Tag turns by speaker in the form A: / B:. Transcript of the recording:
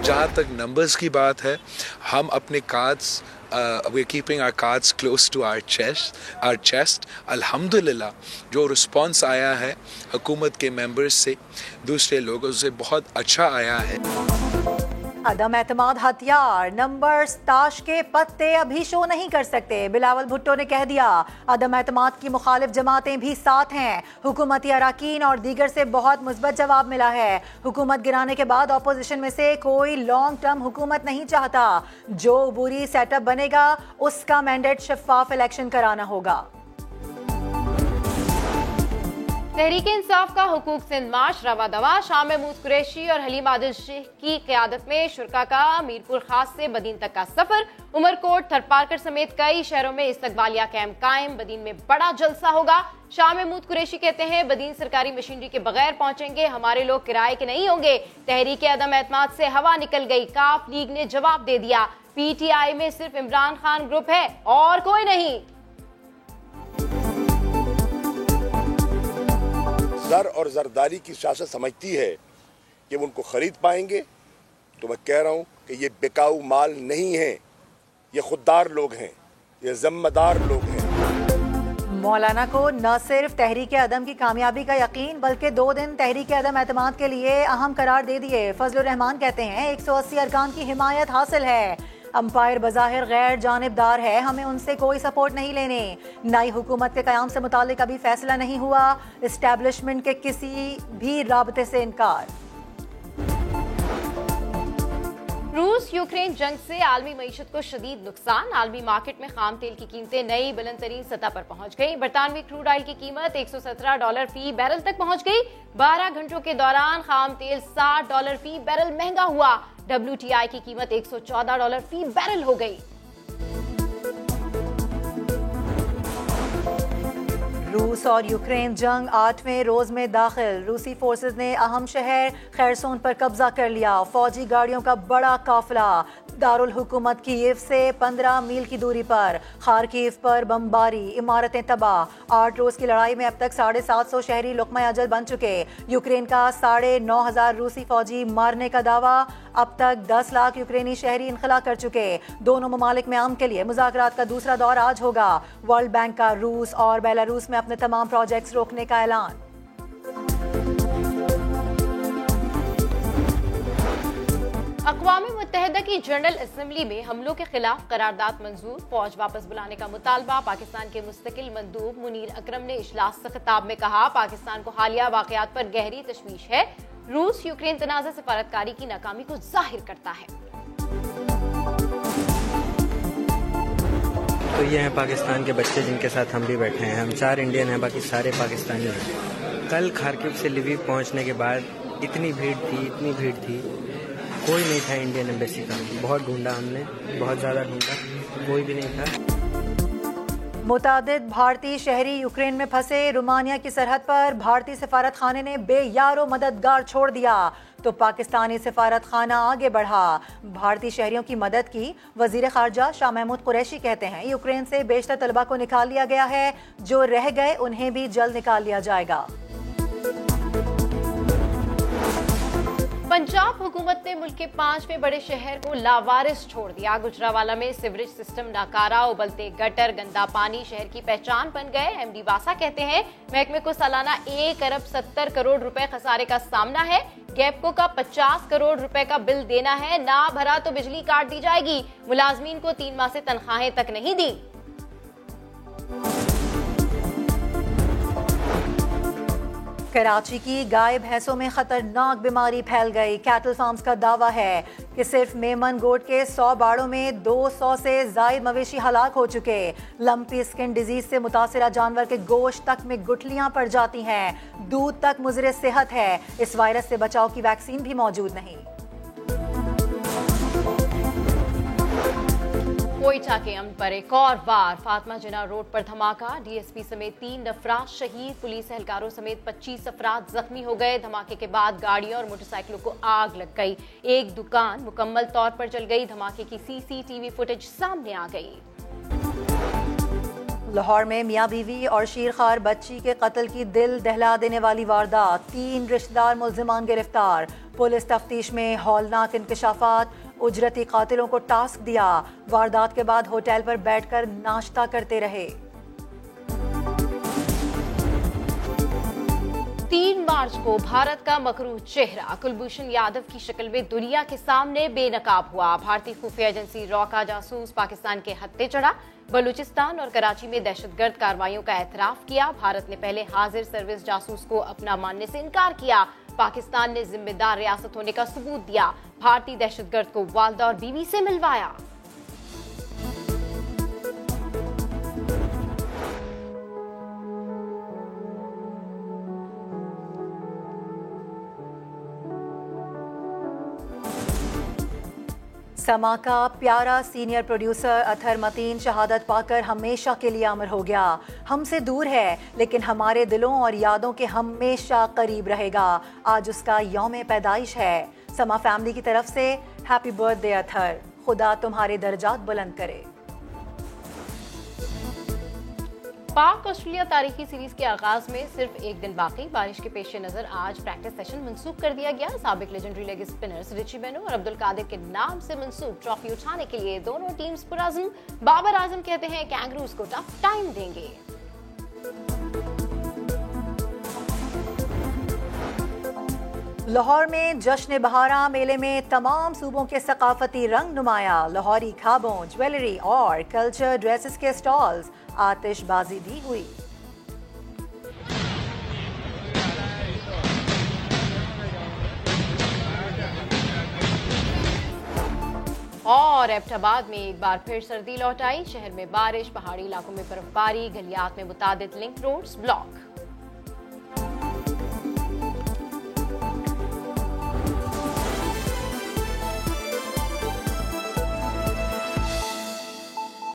A: जहाँ तक नंबर्स की बात है, हम अपने cards we're keeping our cards close to our chest. अल्हम्दुलिल्लाह जो रिस्पॉन्स आया है हुकूमत के मेंबर्स से, दूसरे लोगों से बहुत अच्छा आया है।
B: अदम एतमाद हथियार, नंबर्स ताश के पत्ते अभी शो नहीं कर सकते। बिलावल भुट्टो ने कह दिया अदम एतमाद की मुखालिफ जमातें भी साथ हैं। हुकूमती अराकीन और दीगर से बहुत मुस्बत जवाब मिला है। हुकूमत गिराने के बाद अपोजिशन में से कोई लॉन्ग टर्म हुकूमत नहीं चाहता। जो अबूरी सेटअप बनेगा उसका मैंडेट शफाफ इलेक्शन कराना होगा।
C: तहरीक इंसाफ का हुकूक सिंध मार्च रवा दवा, शाह महमूद कुरैशी और हलीम आदिल शेख की क़यादत में शुरका का मीरपुर खास से बदीन तक का सफर। उमरकोट, थरपारकर समेत कई शहरों में इस्तकबालिया कैंप कायम। बदीन में बड़ा जलसा होगा। शाह महमूद कुरैशी कहते हैं बदीन सरकारी मशीनरी के बगैर पहुंचेंगे, हमारे लोग किराए के नहीं होंगे। तहरीक अदम एतमाद से हवा निकल गई, काफ लीग ने जवाब दे दिया। पीटीआई में सिर्फ इमरान खान ग्रुप है और कोई नहीं।
D: जर और जरदारी की सियासत समझती है कि वो उनको खरीद पाएंगे, तो मैं कह रहा हूं कि ये बिकाऊ माल नहीं है, ये खुददार लोग हैं, ये जिम्मेदार लोग हैं।
B: मौलाना को न सिर्फ तहरीक अदम की कामयाबी का यकीन बल्कि 2 दिन तहरीक अदम एतमाद के लिए अहम करार दे दिए। फजलुर रहमान कहते हैं 180 अरकान की हिमायत हासिल है। अंपायर बज़ाहिर गैर जानिबदार है, हमें उनसे कोई सपोर्ट नहीं लेने। नई हुकूमत के क़याम से मुतालिक अभी फैसला नहीं हुआ। इस्टेब्लिशमेंट के किसी भी राबते से इनकार।
C: रूस यूक्रेन जंग से आलमी मईशत को शदीद नुकसान। आलमी मार्केट में खाम तेल की कीमतें नई बुलंद तरीन सतह पर पहुंच गई। बरतानवी क्रूड ऑयल की कीमत $117 फी बैरल तक पहुंच गई। 12 घंटों के दौरान खाम तेल $60 फी बैरल महंगा हुआ। WTI की कीमत $114 फी बैरल हो गई।
B: रूस और यूक्रेन जंग 8वें रोज में दाखिल। रूसी फोर्सेस ने अहम शहर खैरसोन पर कब्जा कर लिया। फौजी गाड़ियों का बड़ा काफिला दारुल हुकूमत कीव से 15 मील की दूरी पर। खारकीव पर बमबारी, इमारतें तबाह। 8 रोज की लड़ाई में अब तक 750 शहरी लुक़मा अजल बन चुके। यूक्रेन का 9,500 रूसी फौजी मारने का दावा। अब तक 10 लाख यूक्रेनी शहरी इनखला कर चुके। दोनों ममालिक में अमन के लिए मुज़ाकरात का दूसरा दौर आज होगा। वर्ल्ड बैंक का रूस और बेलारूस में अपने तमाम प्रोजेक्ट्स रोकने का ऐलान।
C: अक़वाम मुत्तहिदा की जनरल असेंबली में हमलों के खिलाफ करारदाद मंजूर। फौज वापस बुलाने का मुतालबा। पाकिस्तान के मुस्तकिल मंदूब मुनीर अकरम ने इजलास से खिताब में कहा पाकिस्तान को हालिया वाक़यात पर गहरी तशवीश है। रूस यूक्रेन तनाज़ा सफारतकारी की नाकामी को जाहिर करता है।
E: तो ये हैं पाकिस्तान के बच्चे जिनके साथ हम भी बैठे हैं। हम 4 इंडियन हैं, बाकी सारे पाकिस्तानी हैं। कल खारकिव से लिविव पहुंचने के बाद इतनी भीड़ थी, कोई नहीं था इंडियन एम्बेसी का। बहुत ढूंढा हमने, बहुत ज़्यादा ढूंढा, कोई भी नहीं था।
B: मुतादिद भारतीय शहरी यूक्रेन में फंसे। रोमानिया की सरहद पर भारतीय सफारत खाने ने बेयारो मददगार छोड़ दिया तो पाकिस्तानी सफारत खाना आगे बढ़ा। भारतीय शहरियों की मदद की। वजीर खारजा शाह महमूद कुरैशी कहते हैं यूक्रेन से बेशतर तलबा को निकाल लिया गया है, जो रह गए उन्हें भी जल्द निकाल लिया जाएगा।
C: पंजाब हुकूमत ने मुल्क के 5वें बड़े शहर को लावारिस छोड़ दिया। गुजरावाला में सीवरेज सिस्टम नाकारा, उबलते गटर, गंदा पानी शहर की पहचान बन गए। एमडी वासा कहते हैं महकमे को सालाना 1 अरब 70 करोड़ रुपए खसारे का सामना है। गैपको का 50 करोड़ रुपए का बिल देना है, ना भरा तो बिजली काट दी जाएगी। मुलाजमीन को 3 माह से तनख्वाहें तक नहीं दी।
B: कराची की गाय भैंसों में खतरनाक बीमारी फैल गई। कैटल फार्म्स का दावा है कि सिर्फ मेमन गोट के 100 बाड़ों में 200 से जायद मवेशी हलाक हो चुके। लंपी स्किन डिजीज से मुतासिरा जानवर के गोश्त तक में गुठलियां पड़ जाती हैं। दूध तक मुज़र सेहत है। इस वायरस से बचाव की वैक्सीन भी मौजूद नहीं।
C: कोयटा के अमन पर एक और बार। फातिमा जिन्ना रोड पर धमाका। डीएसपी समेत 3 अफराद शहीद। पुलिस एहलकारों समेत 25 अफराद जख्मी हो गए। धमाके के बाद गाड़ियों और मोटरसाइकिलों को आग लग गई। एक दुकान मुकम्मल तौर पर जल गई। धमाके की सीसीटीवी फुटेज सामने आ गई।
B: लाहौर में मियाँ बीवी और शीरखार बच्ची के कत्ल की दिल दहला देने वाली वारदात, 3 रिश्तेदार मुल्जिमान गिरफ्तार। पुलिस तफ्तीश में हौलनाक इंकशाफात, उजरती कातिलों को टास्क दिया, वारदात के बाद होटल पर बैठकर नाश्ता करते रहे।
C: 3 मार्च को भारत का मकरूह चेहरा कुलभूषण यादव की शक्ल में दुनिया के सामने बेनकाब हुआ। भारतीय खुफिया एजेंसी रॉ का जासूस पाकिस्तान के हत्थे चढ़ा। बलूचिस्तान और कराची में दहशतगर्द कार्रवाइयों का एतराफ किया। भारत ने पहले हाजिर सर्विस जासूस को अपना मानने से इनकार किया। पाकिस्तान ने जिम्मेदार रियासत होने का सबूत दिया। भारतीय दहशतगर्द को वालदा और बीवी से मिलवाया।
B: समा का प्यारा सीनियर प्रोड्यूसर अतहर मतीन शहादत पाकर हमेशा के लिए अमर हो गया। हमसे दूर है लेकिन हमारे दिलों और यादों के हमेशा करीब रहेगा। आज उसका यौम पैदाइश है। समा फैमिली की तरफ से हैप्पी बर्थडे अतहर, खुदा तुम्हारे दर्जात बुलंद करे।
C: पाक ऑस्ट्रेलिया तारीखी सीरीज के आगाज में सिर्फ एक दिन बाकी। बारिश के पेश नजर आज प्रैक्टिस सेशन मंसूख कर दिया गया। साबिक लेजेंडरी लेग स्पिनर्स रिची बेनो और अब्दुल कादिर के नाम से मंसूब ट्रॉफी उठाने के लिए दोनों टीम्स पुरअज़्म। बाबर आजम कहते हैं कैंगरूज को टफ टाइम देंगे।
B: लाहौर में जश्न बहारा मेले में तमाम सूबों के सकाफती रंग नुमाया। लाहौरी खाबों, ज्वेलरी और कल्चर ड्रेसेस के स्टॉल्स, आतिशबाजी भी हुई।
C: और एबटाबाद में एक बार फिर सर्दी लौट आई। शहर में बारिश, पहाड़ी इलाकों में बर्फबारी, गलियात में मुतादिद लिंक रोड्स ब्लॉक।